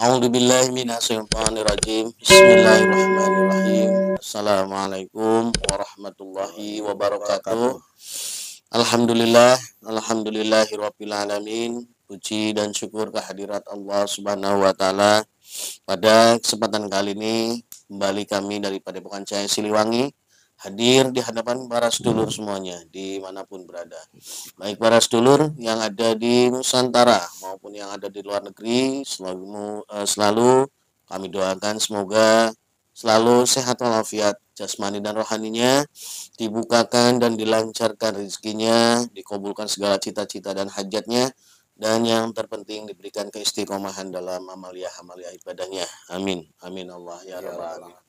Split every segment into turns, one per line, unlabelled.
A'udzubillahi minasyaitonirrajim. Bismillahirrahmanirrahim. Assalamualaikum warahmatullahi wabarakatuh. Alhamdulillah, alhamdulillahirabbil alamin. Puji dan syukur kehadirat Allah Subhanahu wa taala. Pada kesempatan kali ini kembali kami dari Padepokan Cahaya Siliwangi hadir di hadapan para sedulur semuanya dimanapun berada, baik para sedulur yang ada di Nusantara maupun yang ada di luar negeri. Selalu kami doakan semoga selalu sehat walafiat jasmani dan rohaninya, dibukakan dan dilancarkan rezekinya, dikabulkan segala cita-cita dan hajatnya, dan yang terpenting diberikan keistiqomahan dalam amaliyah ibadahnya. Amin, amin Allah ya rabbal alamin.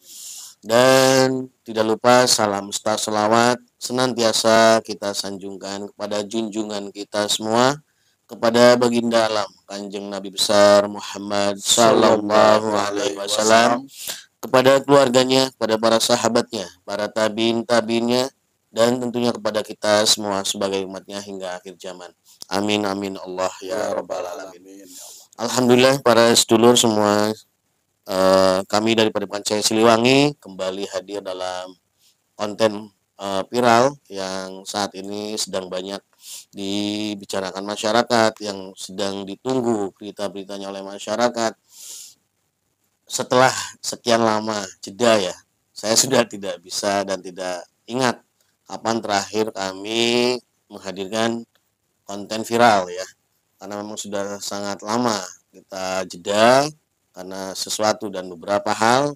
Dan tidak lupa salam selawat senantiasa kita sanjungkan kepada junjungan kita semua, kepada baginda alam Kanjeng Nabi besar Muhammad sallallahu alaihi wasallam, kepada keluarganya, kepada para sahabatnya, para tabiin-tabiinnya, dan tentunya kepada kita semua sebagai umatnya hingga akhir zaman. Amin, amin Allah ya rabbal alamin. Alhamdulillah para sedulur semua, kami dari Padepokan Cahaya Siliwangi kembali hadir dalam konten viral yang saat ini sedang banyak dibicarakan masyarakat, yang sedang ditunggu berita-beritanya oleh masyarakat. Setelah sekian lama jeda ya, saya sudah tidak bisa dan tidak ingat kapan terakhir kami menghadirkan konten viral ya, karena memang sudah sangat lama kita jeda karena sesuatu dan beberapa hal,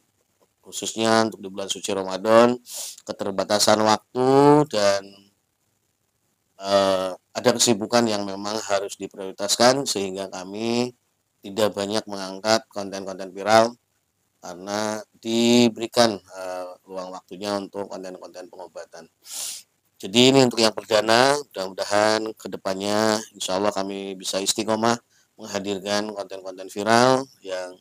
khususnya untuk di bulan suci Ramadan, keterbatasan waktu dan ada kesibukan yang memang harus diprioritaskan, sehingga kami tidak banyak mengangkat konten-konten viral karena diberikan ruang waktunya untuk konten-konten pengobatan. Jadi ini untuk yang perdana, mudah-mudahan kedepannya insya Allah kami bisa istiqomah menghadirkan konten-konten viral yang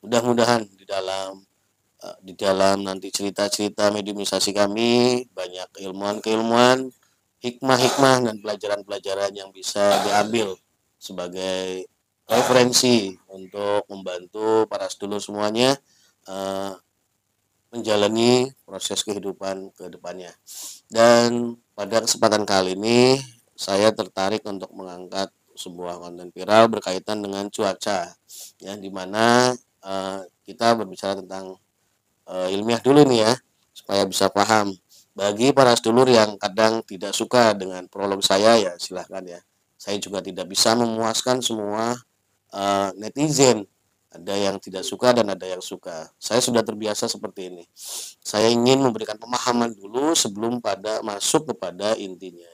mudah-mudahan di dalam nanti cerita-cerita mediumisasi kami banyak keilmuan-keilmuan, hikmah-hikmah dan pelajaran-pelajaran yang bisa diambil sebagai referensi untuk membantu para sedulur semuanya menjalani proses kehidupan ke depannya. Dan pada kesempatan kali ini saya tertarik untuk mengangkat sebuah konten viral berkaitan dengan cuaca, yang dimana kita berbicara tentang ilmiah dulu nih ya, supaya bisa paham. Bagi para sedulur yang kadang tidak suka dengan prolog saya, ya silahkan ya. Saya juga tidak bisa memuaskan semua netizen. Ada yang tidak suka dan ada yang suka. Saya sudah terbiasa seperti ini. Saya ingin memberikan pemahaman dulu sebelum pada masuk kepada intinya.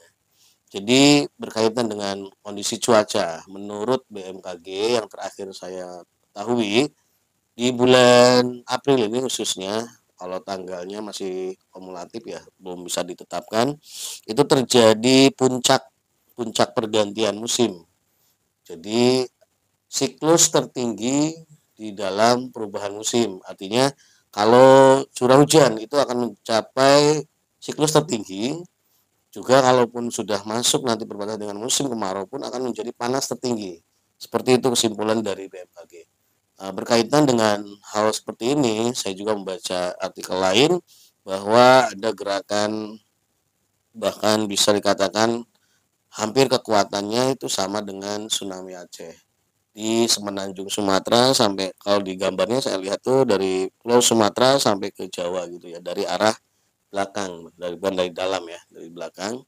Jadi berkaitan dengan kondisi cuaca, menurut BMKG yang terakhir saya ketahui, di bulan April ini khususnya, kalau tanggalnya masih kumulatif ya, belum bisa ditetapkan, itu terjadi puncak pergantian musim. Jadi siklus tertinggi di dalam perubahan musim. Artinya kalau curah hujan itu akan mencapai siklus tertinggi, juga kalaupun sudah masuk nanti berbatasan dengan musim kemarau pun akan menjadi panas tertinggi. Seperti itu kesimpulan dari BMKG. Berkaitan dengan hal seperti ini, saya juga membaca artikel lain bahwa ada gerakan, bahkan bisa dikatakan hampir kekuatannya itu sama dengan tsunami Aceh di semenanjung Sumatera, sampai kalau di gambarnya saya lihat tuh dari Pulau Sumatera sampai ke Jawa gitu ya, dari arah belakang, bukan dari dalam ya, dari belakang.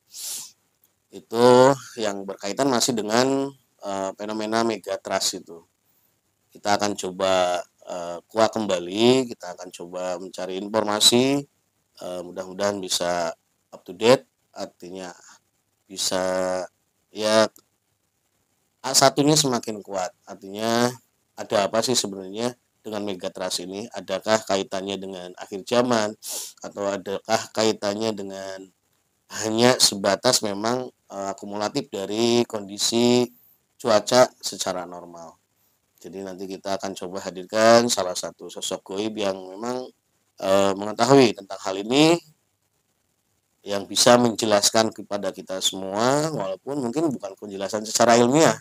Itu yang berkaitan masih dengan fenomena megatrust itu. Kita akan coba kuak kembali, kita akan coba mencari informasi mudah-mudahan bisa up to date, artinya bisa ya satunya semakin kuat. Artinya ada apa sih sebenarnya dengan megatrust ini? Adakah kaitannya dengan akhir zaman atau adakah kaitannya dengan hanya sebatas memang akumulatif dari kondisi cuaca secara normal? Jadi nanti kita akan coba hadirkan salah satu sosok goib yang memang mengetahui tentang hal ini, yang bisa menjelaskan kepada kita semua, walaupun mungkin bukan penjelasan secara ilmiah,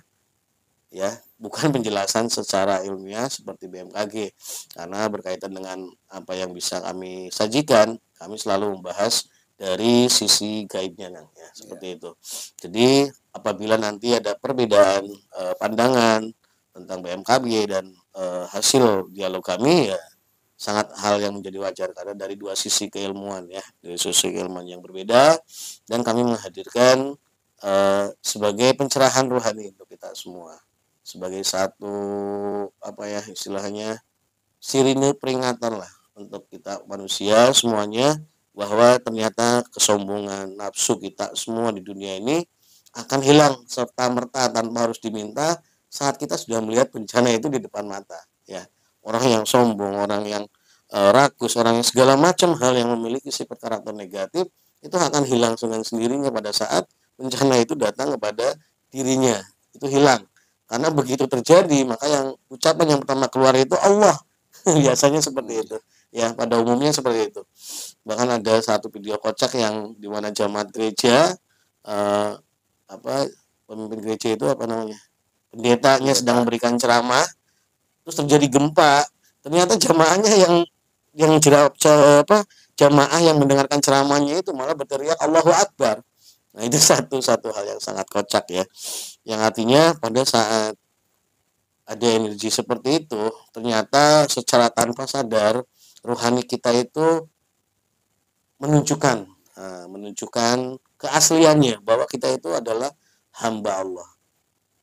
ya, bukan penjelasan secara ilmiah seperti BMKG, karena berkaitan dengan apa yang bisa kami sajikan, kami selalu membahas dari sisi gaibnya, ya, seperti itu. Jadi apabila nanti ada perbedaan pandangan tentang BMKG dan hasil dialog kami, ya sangat hal yang menjadi wajar karena dari dua sisi keilmuan, ya, dari sisi keilmuan yang berbeda, dan kami menghadirkan sebagai pencerahan rohani untuk kita semua, sebagai satu apa ya istilahnya sirine peringatan lah untuk kita manusia semuanya, bahwa ternyata kesombongan nafsu kita semua di dunia ini akan hilang serta merta tanpa harus diminta saat kita sudah melihat bencana itu di depan mata, ya. Orang yang sombong, orang yang rakus, orang yang segala macam hal yang memiliki sifat karakter negatif itu akan hilang dengan sendirinya pada saat bencana itu datang kepada dirinya, itu hilang. Karena begitu terjadi, maka yang ucapan yang pertama keluar itu Allah. Biasanya seperti itu, ya, pada umumnya seperti itu. Bahkan ada satu video kocak yang dimana jemaat gereja eh, apa pemimpin gereja itu apa namanya, pendetanya sedang memberikan ceramah, terus terjadi gempa, ternyata jamaahnya yang jamaah yang mendengarkan ceramahnya itu malah berteriak Allahu Akbar. Nah, itu satu hal yang sangat kocak, ya, yang artinya pada saat ada energi seperti itu, ternyata secara tanpa sadar rohani kita itu menunjukkan menunjukkan keasliannya bahwa kita itu adalah hamba Allah.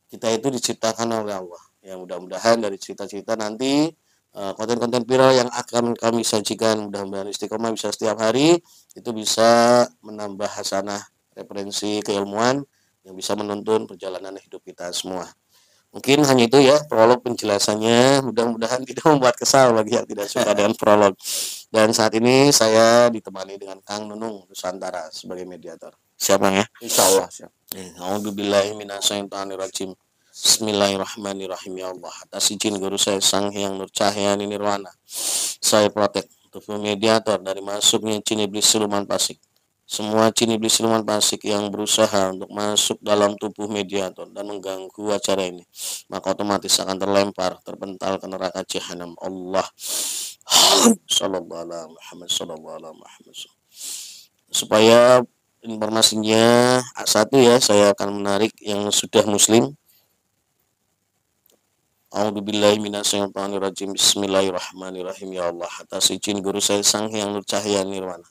Kita itu diciptakan oleh Allah. Ya, mudah-mudahan dari cerita-cerita nanti konten-konten viral yang akan kami sajikan, mudah-mudahan istiqomah bisa setiap hari, itu bisa menambah hasanah referensi keilmuan yang bisa menuntun perjalanan hidup kita semua. Mungkin hanya itu, ya, prolog penjelasannya. Mudah-mudahan tidak membuat kesal bagi yang tidak suka dengan prolog. Dan saat ini saya ditemani dengan Kang Nunung Nusantara sebagai mediator. Siapa, ya?
Insya Allah siap.
A'udzubillahi minasyaitonirrajim. Bismillahirrahmanirrahim. Ya Allah, atas izin guru saya Sang Hyang Nur Cahyani Nirwana, saya protek untuk mediator dari masuknya jin iblis siluman pasik. Semua jin iblis siluman pasik yang berusaha untuk masuk dalam tubuh mediator dan mengganggu acara ini, maka otomatis akan terlempar, terpental ke neraka jahanam. Allah Sallallahu alaihi Muhammad Sallallahu alaihi Muhammad. Supaya informasinya satu, ya, saya akan menarik yang sudah muslim. A'udzubillahi minasyaitonirrajim. Bismillahirrahmanirrahim. Ya Allah, atas izin guru saya Sang Hyang Nur Cahyani Nirwana,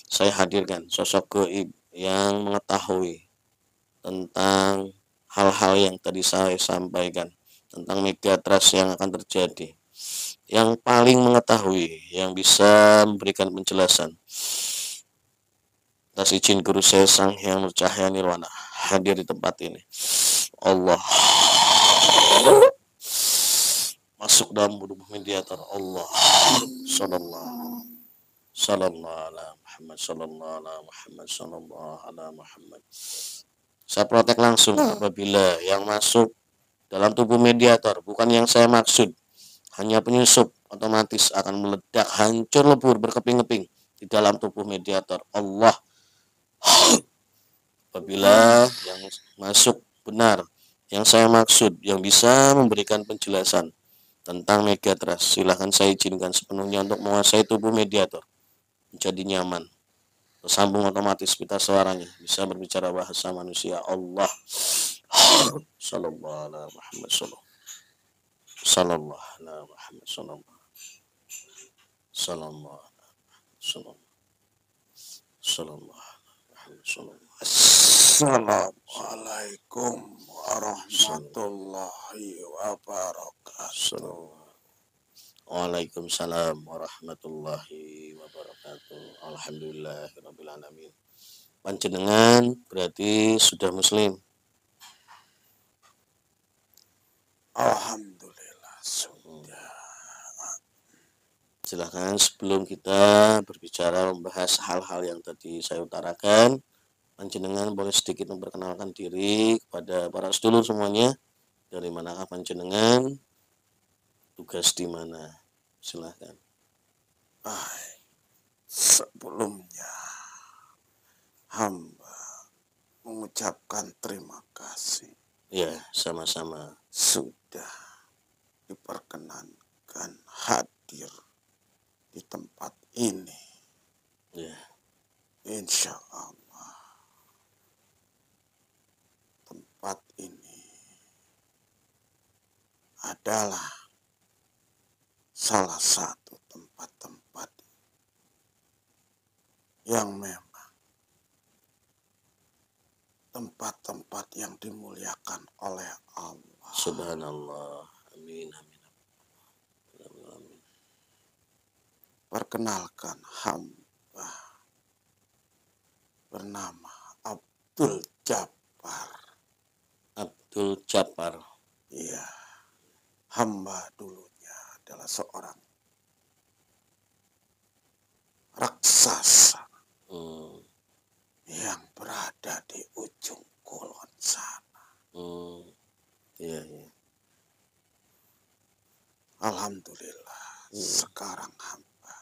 saya hadirkan sosok gaib yang mengetahui tentang hal-hal yang tadi saya sampaikan tentang megatrust yang akan terjadi, yang paling mengetahui, yang bisa memberikan penjelasan. Atas izin guru saya Sang Hyang Nur Cahyani Nirwana hadir di tempat ini. Allah masuk dalam tubuh mediator. Allah sallallahu ala Muhammad sallallahu ala Muhammad sallallahu ala Muhammad. Saya protek langsung apabila yang masuk dalam tubuh mediator bukan yang saya maksud, hanya penyusup, otomatis akan meledak, hancur lebur, berkeping-keping di dalam tubuh mediator. Allah, apabila yang masuk benar yang saya maksud, yang bisa memberikan penjelasan tentang megatrust, silahkan saya izinkan sepenuhnya untuk menguasai tubuh mediator menjadi nyaman, tersambung otomatis pita suaranya, bisa berbicara bahasa manusia. Allah sallallahu alaihi Muhammad sallallahu alaihi Muhammad sallallahu
Assalamualaikum warahmatullahi wabarakatuh.
Waalaikumsalam warahmatullahi wabarakatuh. Alhamdulillahirabbil alamin. Panjenengan berarti sudah muslim.
Alhamdulillah sudah.
Silahkan sebelum kita berbicara membahas hal-hal yang tadi saya utarakan, panjenengan boleh sedikit memperkenalkan diri kepada para sedulur semuanya. Dari manakah panjenengan? Tugas di mana? Silahkan.
Sebelumnya hamba mengucapkan terima kasih
Ya, sama-sama.
sudah diperkenankan hadir di tempat ini.
Ya,
Insya Allah tempat ini adalah salah satu tempat-tempat yang memang tempat-tempat yang dimuliakan oleh Allah.
subhanallah. Amin, amin. Amin.
Perkenalkan hamba bernama Abdul Jabbar.
Abdul Jabbar.
Iya, hamba dulunya adalah seorang raksasa yang berada di ujung kulon sana.
Iya, iya.
Alhamdulillah, sekarang hamba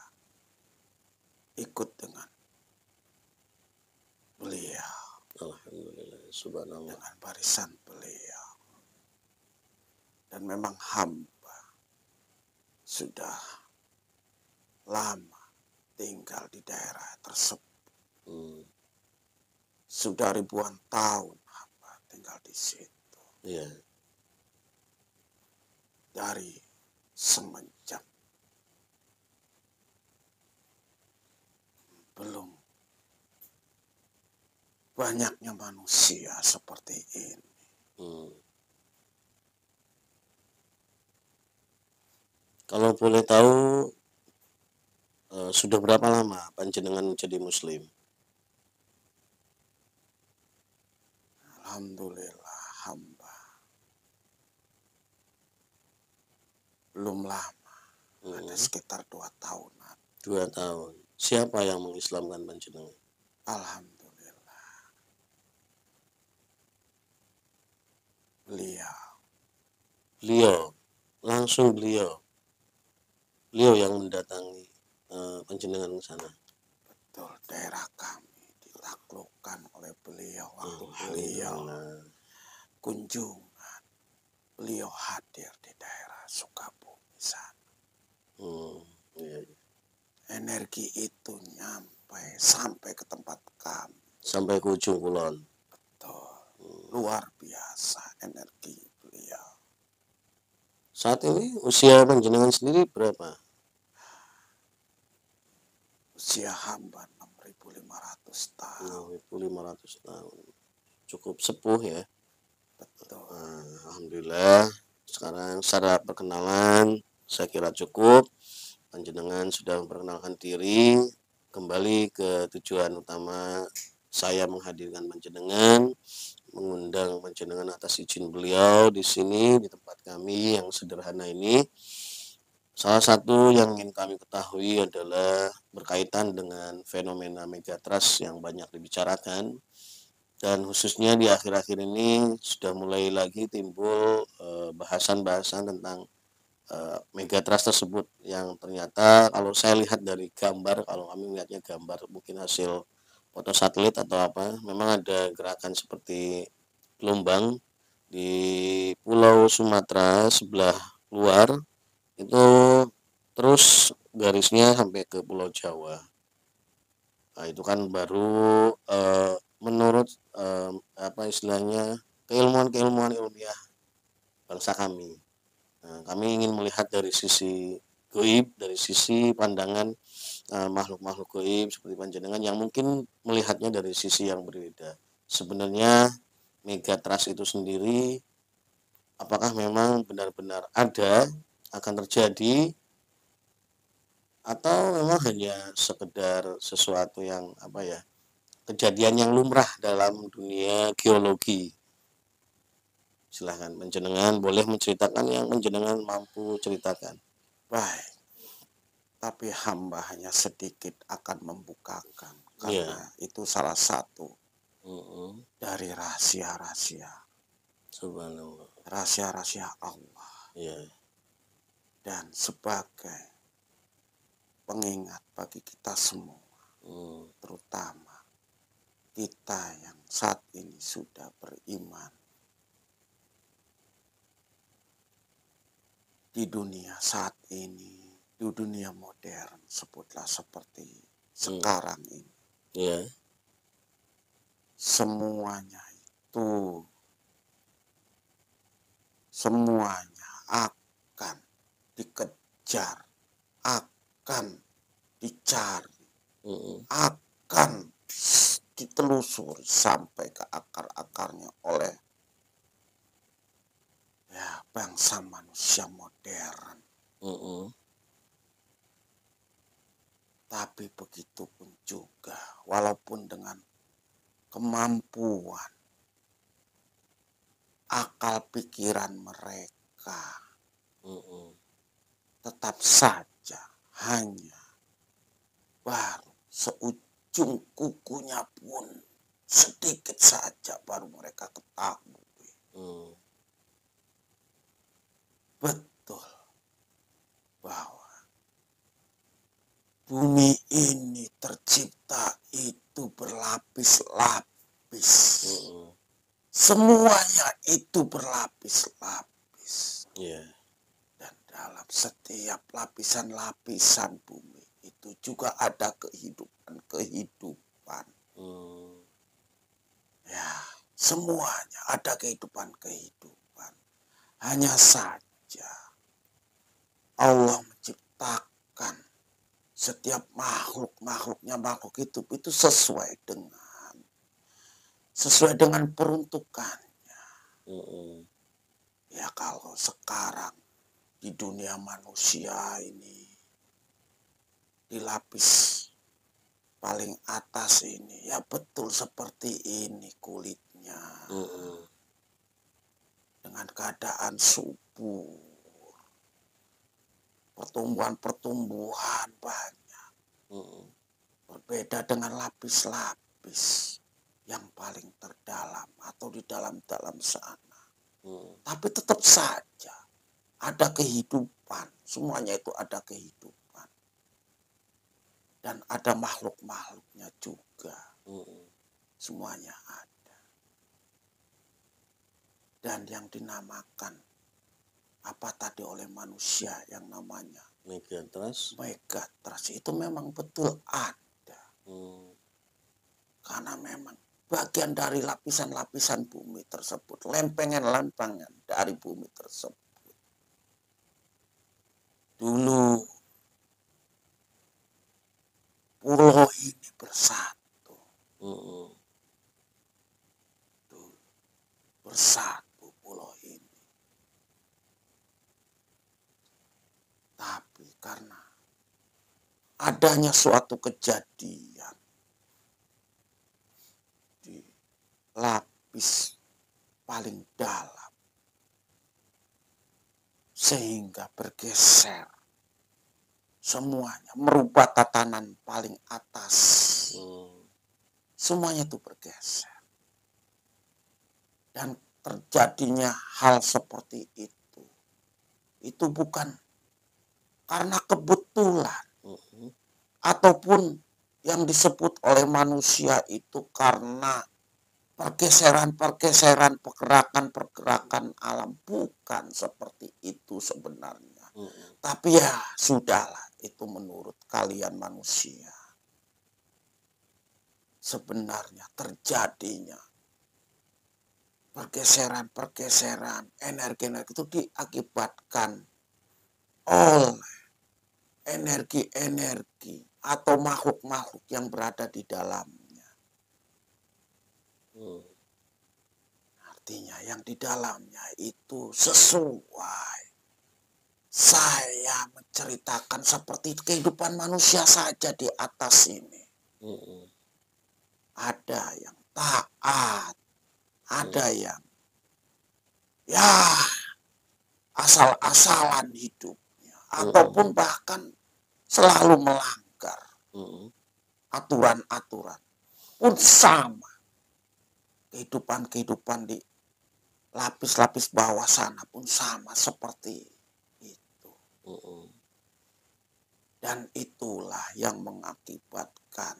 ikut dengan beliau,
Alhamdulillah, subhanallah.
dengan barisan beliau. Dan memang hamba sudah lama tinggal di daerah tersebut. Sudah ribuan tahun hamba tinggal di situ.
Iya.
Dari semenjak belum banyaknya manusia seperti ini.
Kalau boleh tahu, sudah berapa lama panjenengan menjadi muslim?
Alhamdulillah hamba belum lama, ada sekitar 2 tahunan.
2 tahun. Siapa yang mengislamkan panjenengan?
Alhamdulillah beliau
Langsung beliau yang mendatangi panjenengan ke sana.
betul, daerah kami ditaklukkan oleh beliau waktu beliau kunjungan. Beliau hadir di daerah Sukabumi sana.
Iya.
Energi itu sampai ke tempat kami.
Sampai ke ujung kulon.
Betul. Luar biasa energi beliau.
Saat ini usia panjenengan sendiri berapa?
Usia hamba 6.500 tahun.
6.500 tahun. Cukup sepuh ya.
Betul.
Alhamdulillah. Sekarang secara perkenalan saya kira cukup. Panjenengan sudah memperkenalkan diri. Kembali ke tujuan utama saya menghadirkan panjenengan, mengundang panjenengan atas izin beliau di sini di tempat kami yang sederhana ini. Salah satu yang ingin kami ketahui adalah berkaitan dengan fenomena megatrust yang banyak dibicarakan, dan khususnya di akhir-akhir ini sudah mulai lagi timbul bahasan-bahasan tentang megatrust tersebut yang ternyata kalau saya lihat dari gambar, kalau kami melihatnya gambar mungkin hasil foto satelit atau apa, memang ada gerakan seperti gelombang di Pulau Sumatera sebelah luar itu, terus garisnya sampai ke Pulau Jawa. Nah, itu kan baru menurut apa istilahnya keilmuan ilmiah bangsa kami. Nah, kami ingin melihat dari sisi gaib, dari sisi pandangan makhluk-makhluk gaib seperti panjenengan yang mungkin melihatnya dari sisi yang berbeda. Sebenarnya megatrust itu sendiri apakah memang benar-benar ada, akan terjadi, atau memang hanya sekedar sesuatu yang apa ya, kejadian yang lumrah dalam dunia geologi? Silahkan menjenengan boleh menceritakan yang menjenengan mampu ceritakan.
Baik, tapi hamba hanya sedikit akan membukakan
Iya.
karena itu salah satu
Mm-mm.
dari rahasia-rahasia
Subhanallah.
rahasia-rahasia Allah,
Iya.
dan sebagai pengingat bagi kita semua, terutama kita yang saat ini sudah beriman di dunia saat ini, di dunia modern, sebutlah seperti sekarang ini.
Iya.
Semuanya akan dikejar, akan dicari, akan ditelusuri sampai ke akar-akarnya oleh bangsa manusia modern. Tapi begitu pun juga, walaupun dengan kemampuan akal pikiran mereka, tetap saja hanya baru seujung kukunya pun sedikit saja baru mereka ketahui. Betul bahwa bumi ini tercipta itu berlapis-lapis. Semuanya itu berlapis-lapis. Dan dalam setiap lapisan-lapisan bumi itu juga ada kehidupan-kehidupan. Ya, semuanya ada kehidupan-kehidupan. Hanya saja Allah menciptakan setiap makhluk-makhluknya, makhluk hidup itu sesuai dengan peruntukannya. Ya, kalau sekarang di dunia manusia ini, di lapis paling atas ini, ya betul seperti ini kulitnya. Dengan keadaan subur, pertumbuhan banyak. Berbeda dengan lapis-lapis yang paling terdalam atau di dalam-dalam sana. Tapi tetap saja ada kehidupan. Semuanya itu ada kehidupan. Dan ada makhluk-makhluknya juga. Semuanya ada. Dan yang dinamakan apa tadi oleh manusia yang namanya Megatrust itu memang betul ada. Karena memang bagian dari lapisan-lapisan bumi tersebut, lempengan-lempengan dari bumi tersebut. Dulu pulau ini bersatu. Bersatu pulau ini. Tapi karena adanya suatu kejadian di lapis paling dalam, sehingga bergeser semuanya, merubah tatanan paling atas. Semuanya itu bergeser. Dan terjadinya hal seperti itu bukan karena kebetulan, ataupun yang disebut oleh manusia itu karena pergeseran-pergeseran, pergerakan-pergerakan alam. Bukan seperti itu sebenarnya. Tapi ya sudahlah, itu menurut kalian manusia. Sebenarnya terjadinya pergeseran-pergeseran energi-energi itu diakibatkan oleh energi-energi atau makhluk-makhluk yang berada di dalamnya. Artinya yang di dalamnya itu sesuai saya menceritakan seperti kehidupan manusia saja di atas ini. Ada yang taat, ada yang ya asal-asalan hidupnya, ataupun bahkan selalu melanggar aturan-aturan. Pun sama. Kehidupan di lapis-lapis bawah sana pun sama seperti itu. Dan itulah yang mengakibatkan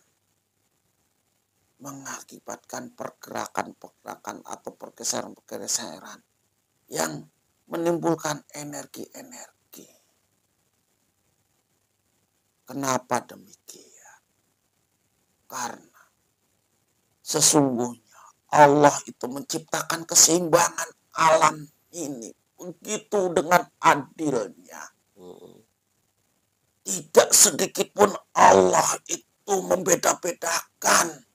pergerakan-pergerakan atau pergeseran-pergeseran yang menimbulkan energi-energi. Kenapa demikian? Karena sesungguhnya Allah itu menciptakan keseimbangan alam ini begitu dengan adilnya. Tidak sedikit pun Allah itu membeda-bedakan.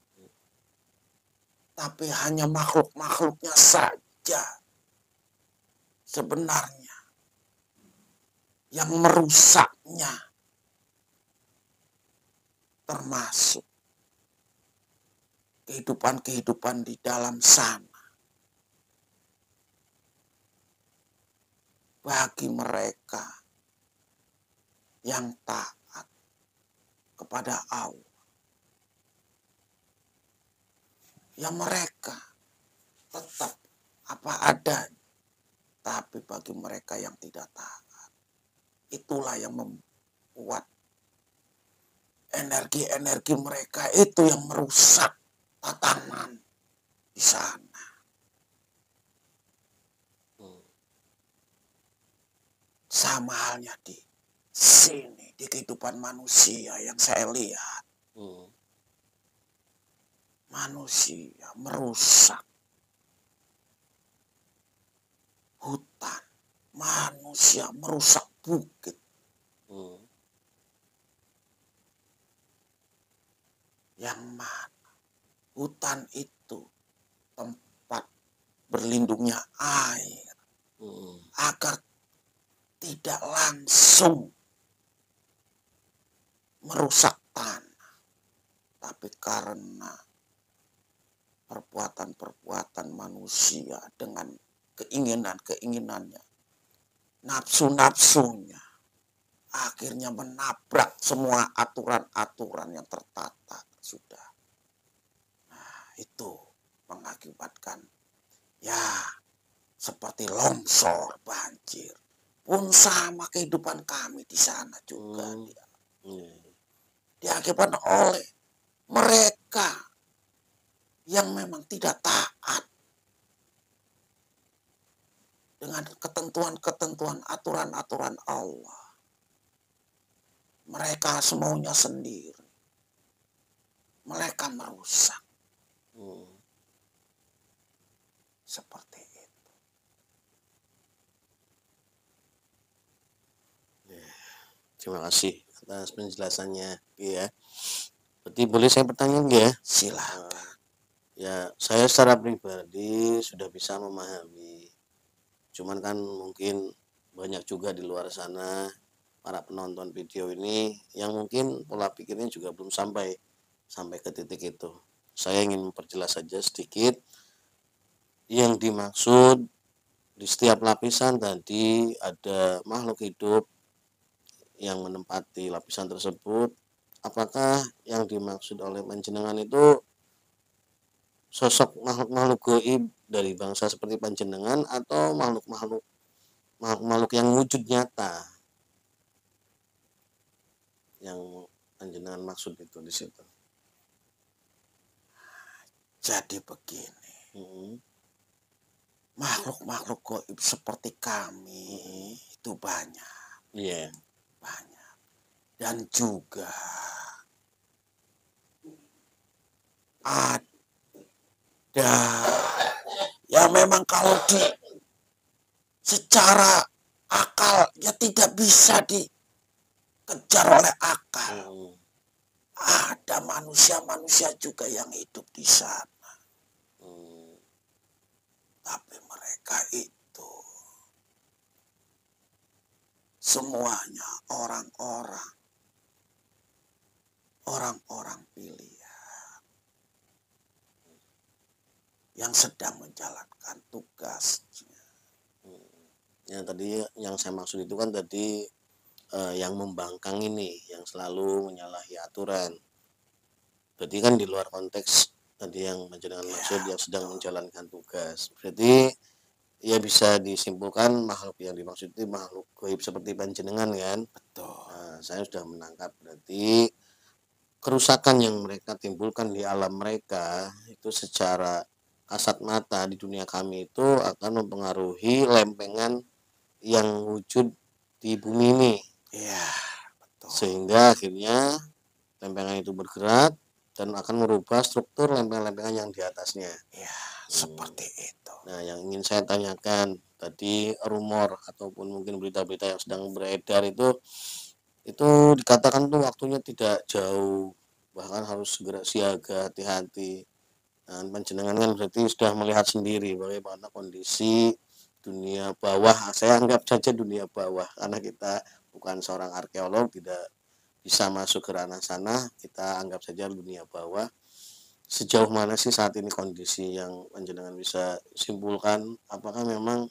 Tapi hanya makhluk-makhluknya saja sebenarnya yang merusaknya, termasuk kehidupan-kehidupan di dalam sana. Bagi mereka yang taat kepada Allah, ya mereka tetap apa adanya. Tapi bagi mereka yang tidak taat, itulah yang membuat energi-energi mereka itu yang merusak tatanan di sana. Sama halnya di sini, di kehidupan manusia yang saya lihat. Manusia merusak hutan, manusia merusak bukit. Yang mana hutan itu tempat berlindungnya air, agar tidak langsung merusak tanah. Tapi karena perbuatan-perbuatan manusia dengan keinginannya, nafsu-nafsunya, akhirnya menabrak semua aturan-aturan yang tertata sudah. Nah, itu mengakibatkan ya seperti longsor, banjir. Pun sama kehidupan kami di sana juga. Diakibatkan oleh mereka yang memang tidak taat dengan ketentuan-ketentuan, aturan-aturan Allah. Mereka semaunya sendiri. Mereka merusak. Seperti itu.
Terima kasih atas penjelasannya, ya. Berarti boleh saya bertanya, ya?
Silakan.
Ya, saya secara pribadi sudah bisa memahami. Cuman kan mungkin banyak juga di luar sana para penonton video ini yang mungkin pola pikirnya juga belum sampai ke titik itu. Saya ingin memperjelas saja sedikit yang dimaksud di setiap lapisan tadi ada makhluk hidup yang menempati lapisan tersebut. Apakah yang dimaksud oleh panjenengan itu sosok makhluk-makhluk gaib dari bangsa seperti panjenengan atau makhluk-makhluk yang wujud nyata yang panjenengan maksud itu di situ?
Jadi begini. Makhluk-makhluk gaib seperti kami itu banyak.
Iya.
Banyak. Dan juga ada ya memang kalau secara akal ya tidak bisa dikejar oleh akal. Ada manusia-manusia juga yang hidup di sana. Tapi mereka itu semuanya orang-orang pilihan yang sedang menjalankan tugasnya.
Ya tadi yang saya maksud itu kan tadi yang membangkang ini, yang selalu menyalahi aturan. Berarti kan di luar konteks tadi yang panjenengan maksud yang sedang menjalankan tugas. Berarti ya bisa disimpulkan makhluk yang dimaksud itu makhluk gaib seperti panjenengan kan.
Betul.
Nah, saya sudah menangkap berarti kerusakan yang mereka timbulkan di alam mereka itu secara kasat mata di dunia kami itu akan mempengaruhi lempengan yang wujud di bumi ini.
Iya, betul.
Sehingga akhirnya lempengan itu bergerak dan akan merubah struktur lempengan-lempengan yang di atasnya.
Iya, seperti itu.
Nah, yang ingin saya tanyakan tadi rumor ataupun mungkin berita-berita yang sedang beredar itu dikatakan tuh waktunya tidak jauh, bahkan harus segera siaga, hati-hati. Nah, panjenengan kan berarti sudah melihat sendiri bagaimana kondisi dunia bawah. Saya anggap saja dunia bawah karena kita bukan seorang arkeolog, tidak bisa masuk ke ranah sana. Kita anggap saja dunia bawah. Sejauh mana sih saat ini kondisi yang panjenengan bisa simpulkan? Apakah memang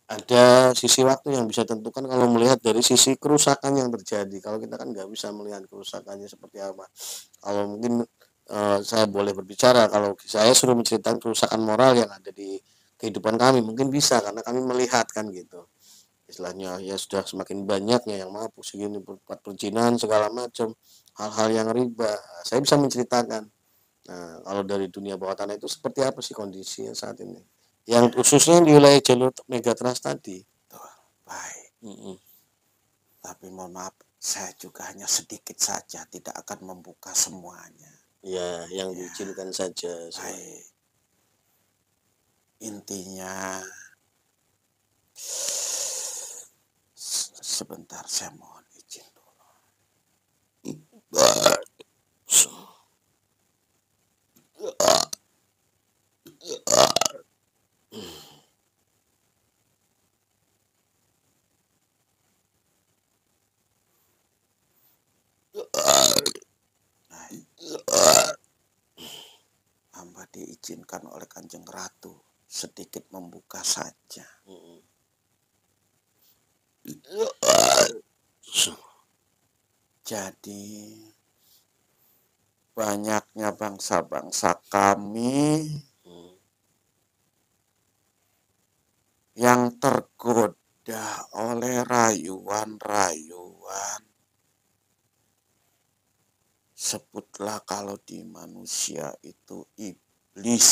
ada sisi waktu yang bisa tentukan kalau melihat dari sisi kerusakan yang terjadi? Kalau kita kan nggak bisa melihat kerusakannya seperti apa. Kalau mungkin saya boleh berbicara, kalau saya suruh menceritakan kerusakan moral yang ada di kehidupan kami, mungkin bisa karena kami melihat kan gitu. Istilahnya ya sudah semakin banyaknya yang mabuk segini, berbuat perzinahan segala macam, hal-hal yang riba. Saya bisa menceritakan. Nah, kalau dari dunia bawah tanah itu seperti apa sih kondisinya saat ini? Yang khususnya di wilayah jalur Megatrans tadi.
Tuh, baik.
Mm-mm.
Tapi mohon maaf, saya juga hanya sedikit saja, tidak akan membuka semuanya.
Ya, yang diizinkan saja.
Baik. Intinya, sebentar saya mohon izin dulu. Baik. Hamba diizinkan oleh Kanjeng Ratu sedikit membuka saja. Jadi banyaknya bangsa-bangsa kami yang tergoda oleh rayuan-rayuan. Sebutlah kalau di manusia itu iblis.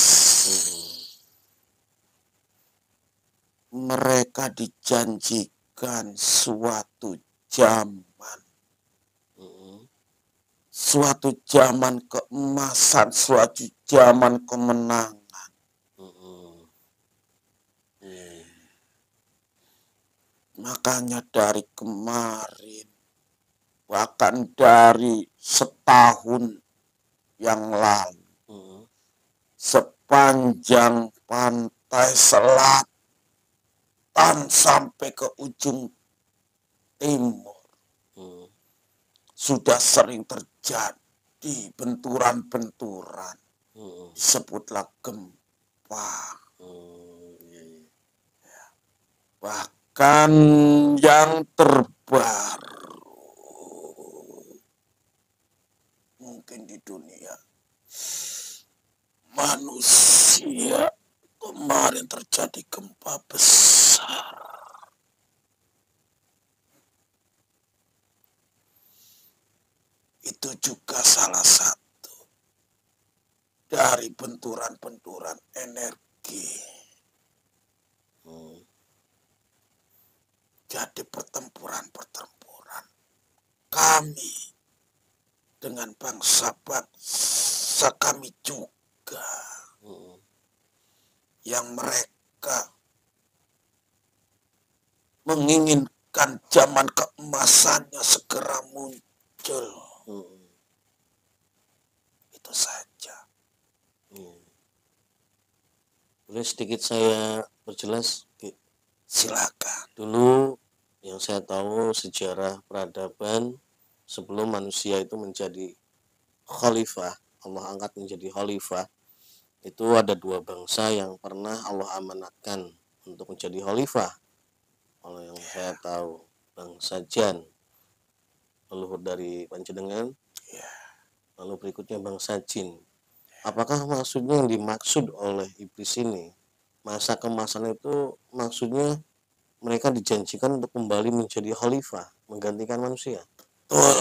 Mereka dijanjikan suatu zaman. Suatu zaman keemasan, suatu zaman kemenangan. Makanya dari kemarin, bahkan dari setahun yang lalu, sepanjang pantai selatan sampai ke ujung timur, sudah sering terjadi benturan-benturan. Disebutlah gempa. Bahkan yang terbaru mungkin di dunia manusia kemarin terjadi gempa besar. Itu juga salah satu dari benturan-benturan energi. Jadi pertempuran kami dengan bangsa-bangsa kami juga yang mereka menginginkan zaman keemasannya segera muncul. Itu saja.
Boleh sedikit saya perjelas?
Silakan.
Dulu yang saya tahu sejarah peradaban sebelum manusia itu menjadi khalifah, Allah angkat menjadi khalifah, itu ada dua bangsa yang pernah Allah amanatkan untuk menjadi khalifah. Kalau yang saya tahu, bangsa Jan, leluhur dari panjenengan, lalu berikutnya bangsa Jin. Apakah maksudnya yang dimaksud oleh iblis ini, masa kemasan itu maksudnya mereka dijanjikan untuk kembali menjadi khalifah, menggantikan manusia?
Betul.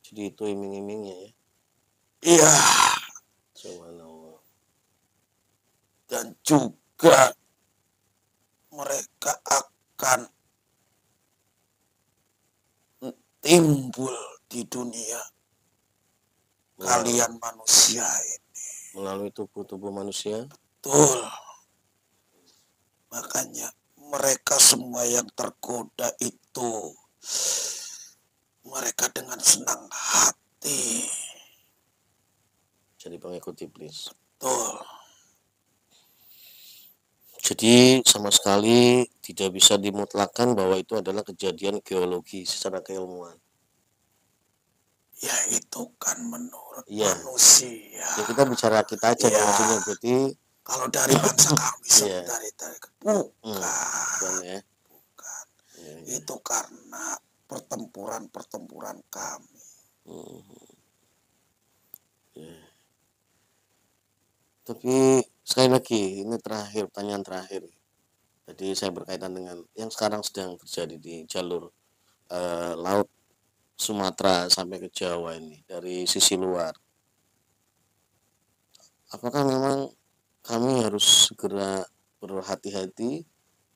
Jadi itu iming-imingnya ya.
Iya.
Subhanallah.
Dan juga mereka akan timbul di dunia kalian manusia ini.
Melalui tubuh-tubuh manusia.
Betul. Makanya mereka semua yang tergoda itu, mereka dengan senang hati.
Jadi pengikut iblis.
Betul.
Jadi sama sekali tidak bisa dimutlakan bahwa itu adalah kejadian geologi secara keilmuan.
Ya itu kan menurut
Iya.
manusia.
Ya kita bicara kita aja
Ya.
maksudnya, berarti
Kalau dari bangsa kami
Iya.
dari bukan.
Bukan ya.
Bukan.
Iya.
Itu karena pertempuran kami.
Ya. Tapi sekali lagi ini terakhir, pertanyaan terakhir. Jadi saya berkaitan dengan yang sekarang sedang terjadi di jalur laut Sumatera sampai ke Jawa ini dari sisi luar. Apakah memang kami harus segera berhati-hati,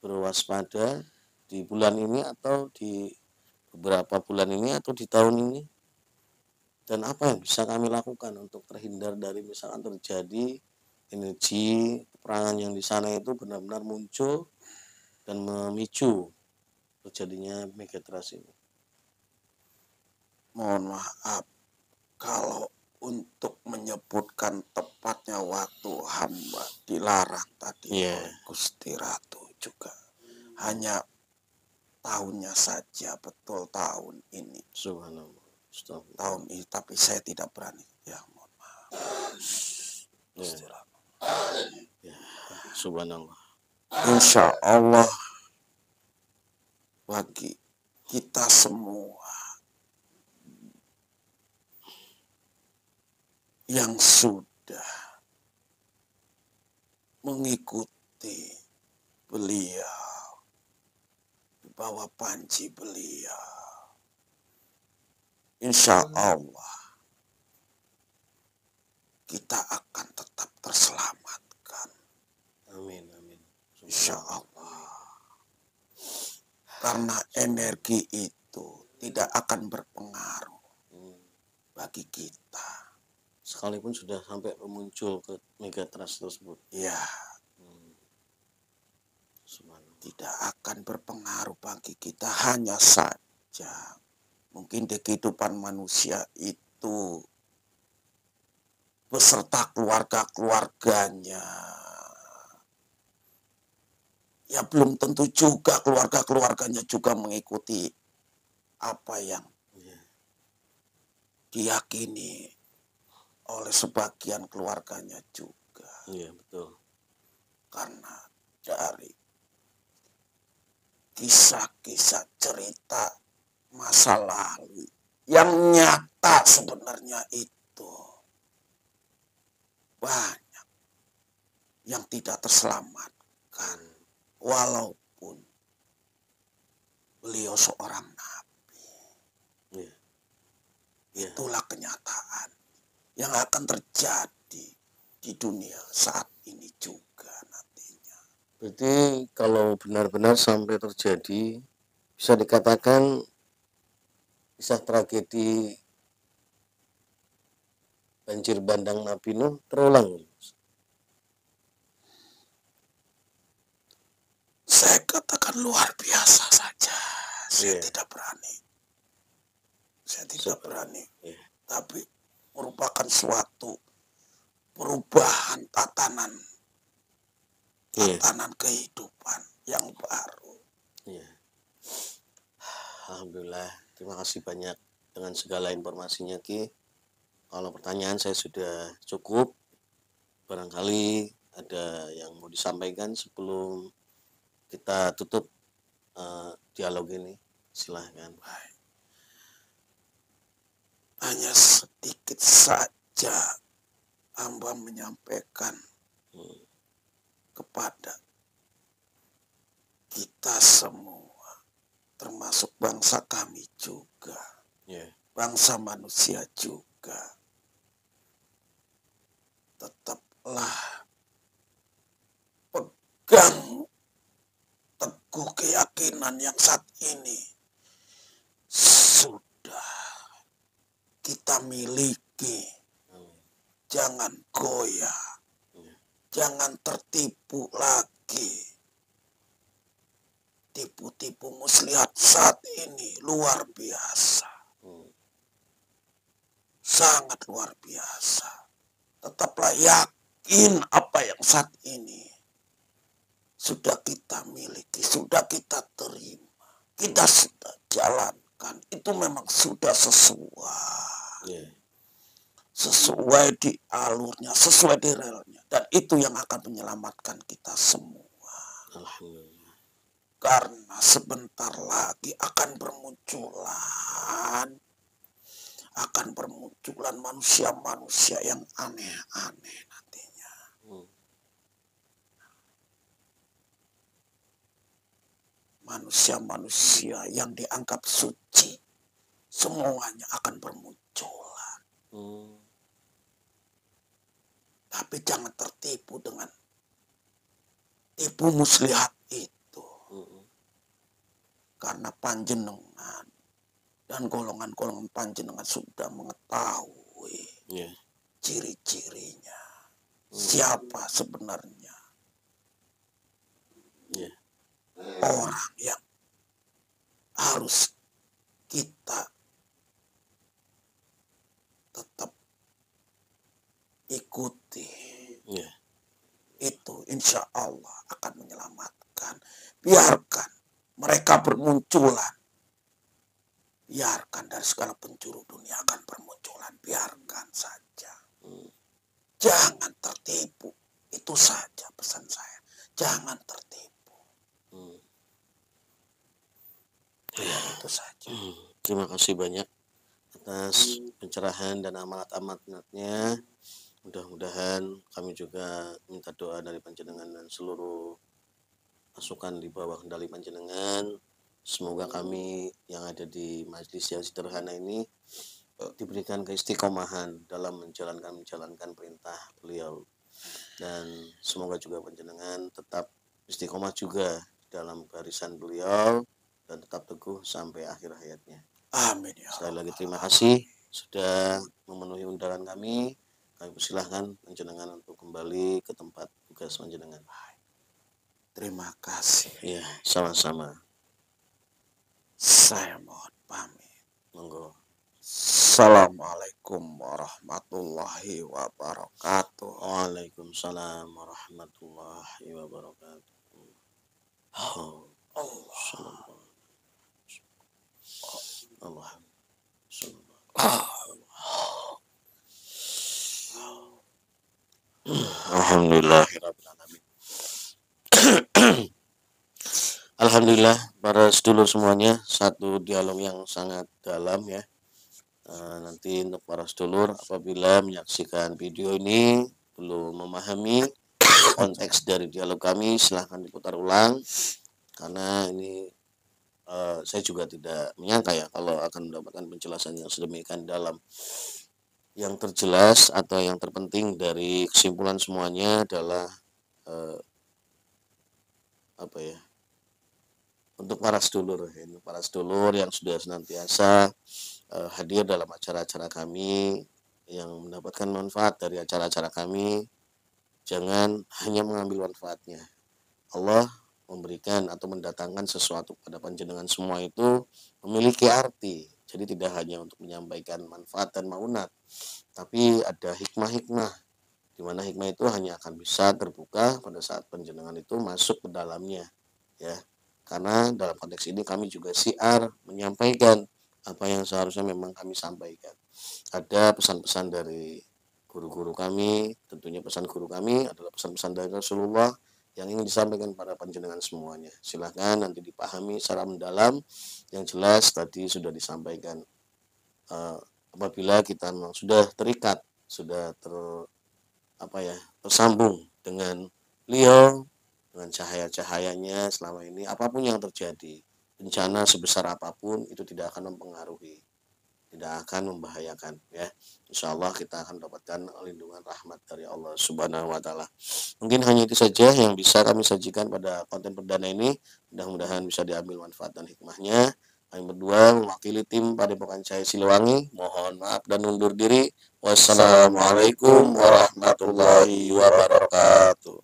berwaspada di bulan ini atau di beberapa bulan ini atau di tahun ini? Dan apa yang bisa kami lakukan untuk terhindar dari misalkan terjadi energi peperangan yang di sana itu benar-benar muncul dan memicu terjadinya megatrust ini?
Mohon maaf kalau untuk menyebutkan tepatnya waktu hamba dilarang tadi oleh Gusti Ratu juga. Hanya tahunnya saja, betul tahun ini.
Subhanallah.
Tahun ini, tapi saya tidak berani. Ya, mohon maaf. Gusti Ratu.
Ya, subhanallah.
Insya Allah bagi kita semua yang sudah mengikuti beliau di bawah panji beliau, insya Allah kita akan tetap terselamatkan.
Amin, amin.
Insya Allah. Karena energi itu tidak akan berpengaruh bagi kita.
Sekalipun sudah sampai muncul ke megatrust tersebut.
Ya. Tidak akan berpengaruh bagi kita, hanya saja mungkin di kehidupan manusia itu beserta keluarga-keluarganya. Ya belum tentu juga keluarga-keluarganya juga mengikuti apa yang diyakini oleh sebagian keluarganya juga.
Iya, betul.
Karena dari kisah-kisah cerita masa lalu yang nyata sebenarnya itu banyak yang tidak terselamatkan walaupun beliau seorang nabi. Itulah kenyataan yang akan terjadi di dunia saat ini juga nantinya.
Berarti kalau benar-benar sampai terjadi, bisa dikatakan kisah tragedi banjir bandang Nabi Nuh terulang.
Saya katakan luar biasa saja. Saya tidak berani. Saya tidak berani. Tapi merupakan suatu perubahan tatanan
Iya.
tatanan kehidupan yang baru.
Iya. Alhamdulillah, terima kasih banyak dengan segala informasinya Ki. Kalau pertanyaan saya sudah cukup. Barangkali ada yang mau disampaikan sebelum kita tutup dialog ini. Silahkan.
Hanya sedikit saja hamba menyampaikan kepada kita semua, termasuk bangsa kami juga,
Yeah.
bangsa manusia juga, tetaplah pegang teguh keyakinan yang saat ini sudah kita miliki. Jangan goyah, jangan tertipu lagi. Tipu-tipu muslihat saat ini luar biasa. Sangat luar biasa. Tetaplah yakin apa yang saat ini sudah kita miliki, sudah kita terima, kita sudah jalankan. Itu memang sudah sesuai.
Yeah.
Sesuai di alurnya, sesuai di relnya. Dan itu yang akan menyelamatkan kita semua.
Alhamdulillah.
Karena sebentar lagi akan bermunculan manusia-manusia yang aneh-aneh nantinya. Manusia-manusia yang dianggap suci, semuanya akan bermunculan. Tapi jangan tertipu dengan tipu muslihat itu. Karena panjenengan dan golongan-golongan panjenengan sudah mengetahui ciri-cirinya. Siapa sebenarnya orang yang harus kita tetap ikuti. Itu insya Allah akan menyelamatkan. Biarkan mereka bermunculan. Biarkan dari segala penjuru dunia akan bermunculan. Biarkan saja. Jangan tertipu. Itu saja pesan saya. Jangan tertipu. Ya, itu saja.
Terima kasih banyak atas pencerahan dan amanat-amanatnya. Mudah-mudahan kami juga minta doa dari panjenengan dan seluruh pasukan di bawah kendali panjenengan. Semoga kami yang ada di majelis yang sederhana ini diberikan keistiqomahan dalam menjalankan perintah beliau. Dan semoga juga panjenengan tetap istiqomah juga dalam barisan beliau dan tetap teguh sampai akhir hayatnya.
Amin ya.
Sekali lagi terima kasih sudah memenuhi undangan kami. Kami persilahkan panjenengan untuk kembali ke tempat tugas panjenengan.
Terima kasih.
Ya, sama-sama.
Saya mohon pamit.
Monggo.
Assalamualaikum warahmatullahi wabarakatuh.
Waalaikumsalam warahmatullahi wabarakatuh. Allah. Alhamdulillahirrahmanirrahim. Alhamdulillah para sedulur semuanya, satu dialog yang sangat dalam ya. Nanti untuk para sedulur apabila menyaksikan video ini belum memahami konteks dari dialog kami, silahkan diputar ulang karena ini saya juga tidak menyangka ya kalau akan mendapatkan penjelasan yang sedemikian dalam. Yang terjelas atau yang terpenting dari kesimpulan semuanya adalah untuk para sedulur yang sudah senantiasa hadir dalam acara-acara kami, yang mendapatkan manfaat dari acara-acara kami, jangan hanya mengambil manfaatnya. Allah memberikan atau mendatangkan sesuatu pada panjenengan semua itu memiliki arti. Jadi tidak hanya untuk menyampaikan manfaat dan maunat, tapi ada hikmah-hikmah di mana hikmah itu hanya akan bisa terbuka pada saat panjenengan itu masuk ke dalamnya, ya. Karena dalam konteks ini kami juga siar menyampaikan apa yang seharusnya memang kami sampaikan. Ada pesan-pesan dari guru-guru kami, tentunya pesan guru kami adalah pesan-pesan dari Rasulullah yang ingin disampaikan pada panjenengan semuanya. Silahkan nanti dipahami secara mendalam. Yang jelas tadi sudah disampaikan, apabila kita memang sudah terikat, sudah tersambung dengan beliau, dengan cahaya-cahayanya selama ini, apapun yang terjadi, bencana sebesar apapun itu tidak akan mempengaruhi, tidak akan membahayakan, ya. Insya Allah kita akan mendapatkan lindungan rahmat dari Allah Subhanahu wa Ta'ala. Mungkin hanya itu saja yang bisa kami sajikan pada konten perdana ini. Mudah-mudahan bisa diambil manfaat dan hikmahnya. Kami berdua mewakili tim Padepokan Cahaya Siliwangi mohon maaf dan undur diri. Wassalamualaikum warahmatullahi wabarakatuh.